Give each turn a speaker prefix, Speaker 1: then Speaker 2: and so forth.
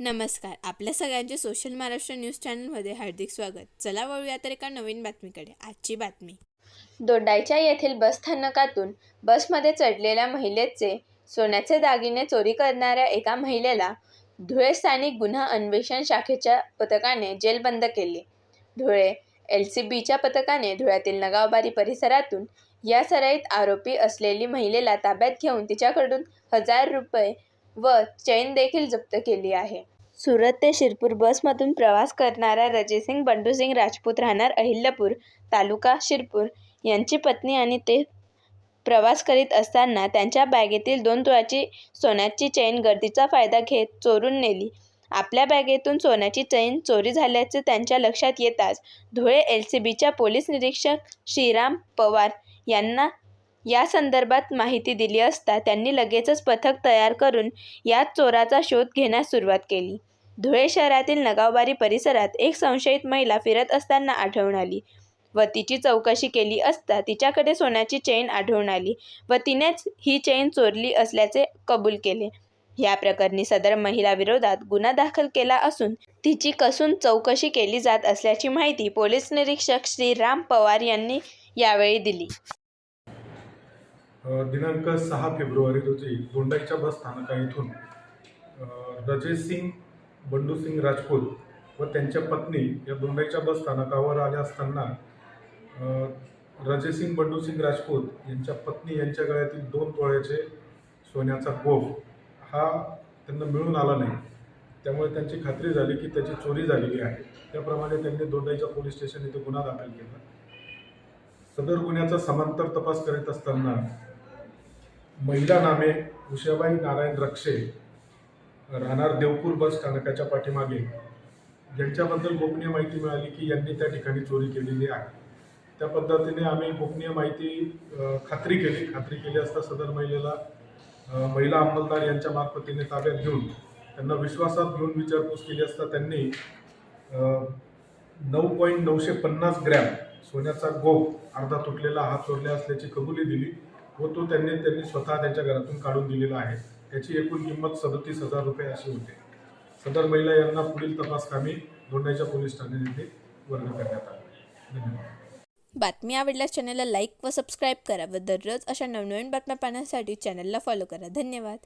Speaker 1: नमस्कार. आपल्या सगळ्यांचे सोशल महाराष्ट्र न्यूज चॅनलमध्ये हार्दिक स्वागत. चला वळूया तर एका नवीन बातमीकडे. आजची बातमी.
Speaker 2: दोंडाईचा येथील बसस्थानकातून बसमध्ये चढलेल्या महिलेचे सोन्याचे दागिने चोरी करणाऱ्या एका महिलेला धुळे स्थानिक गुन्हा अन्वेषण शाखेच्या पथकाने जेरबंद केले. धुळे LCBच्या पथकाने धुळ्यातील नगावबारी परिसरातून या सराईत आरोपी असलेली महिलेला ताब्यात घेऊन तिच्याकडून 1000 रुपये व चैन देखील जप्त केली आहे. सुरत ते शिरपूर बसमधून प्रवास करणारा रजेसिंग बंडूसिंग राजपूत राहणार अहिल्यापूर, तालुका शिरपूर यांची पत्नी आणि ते प्रवास करीत असताना त्यांच्या बॅगेतील 2 तोळ्याची सोन्याची चैन गर्दीचा फायदा घेत चोरून नेली. आपल्या बॅगेतून सोन्याची चैन चोरी झाल्याचे त्यांच्या लक्षात येताच धुळे LCBच्या पोलीस निरीक्षक श्रीराम पवार यांना या संदर्भात माहिती दिली असता त्यांनी लगेचच पथक तयार करून या चोराचा शोध घेण्यास सुरुवात केली. धुळे शहरातील नगावबारी परिसरात एक संशयित महिला फिरत असताना आढळून आली व तिची चौकशी केली असता तिच्याकडे सोन्याची चैन आढळून आली व तिनेच ही चैन चोरली असल्याचे कबूल केले. या प्रकरणी सदर महिला विरोधात गुन्हा दाखल केला असून तिची कसून चौकशी केली जात असल्याची माहिती पोलीस निरीक्षक श्रीराम पवार यांनी यावेळी दिली.
Speaker 3: दिनांक 6 फेब्रुवारी रोजी दोंडाईच्या बस स्थानका इथून रजेसिंग बंडूसिंग राजपूत व त्यांच्या पत्नी या दोंडाईच्या बस स्थानकावर आल्या असताना रजेसिंग बंडूसिंग राजपूत यांच्या पत्नी यांच्या गळ्यातील 2 तोळ्याचे सोन्याचा गोफ हा त्यांना मिळून आला नाही. त्यामुळे त्यांची खात्री झाली की त्याची चोरी झालेली आहे. त्याप्रमाणे त्यांनी दोंडाईच्या पोलीस स्टेशन येथे गुन्हा दाखल केला. सदर गुन्ह्याचा समांतर तपास करीत असताना महिला नामे उषाबाई नारायण रक्षे राहणार देवपूर बस स्थानकाच्या पाठीमागे ज्यांच्याबद्दल गोपनीय माहिती मिळाली की यांनी त्या ठिकाणी चोरी केलेली आहे. त्या पद्धतीने आम्ही गोपनीय माहिती खात्री केली असता सदर महिलेला महिला अंमलदार यांच्या मार्फतीने ताब्यात घेऊन त्यांना विश्वासात घेऊन विचारपूस केली असता त्यांनी 9.950 ग्रॅम सोन्याचा गोफ अर्धा तुटलेला हात चोरला असल्याची कबुली दिली व तो त्यांनी स्वतः त्यांच्या घरातून काढून दिलेला आहे. त्याची एकूण किंमत 37,000 रुपये अशी होते. सदर महिला यांना पुढील तपास कामी दोंडाईच्या पोलीस ठाणे येथे वर्ग करण्यात आले. धन्यवाद.
Speaker 1: बातमी आवडल्यास चॅनलला लाईक व सबस्क्राईब करा व दररोज अशा नवनवीन बातम्या पाहण्यासाठी चॅनलला फॉलो करा. धन्यवाद.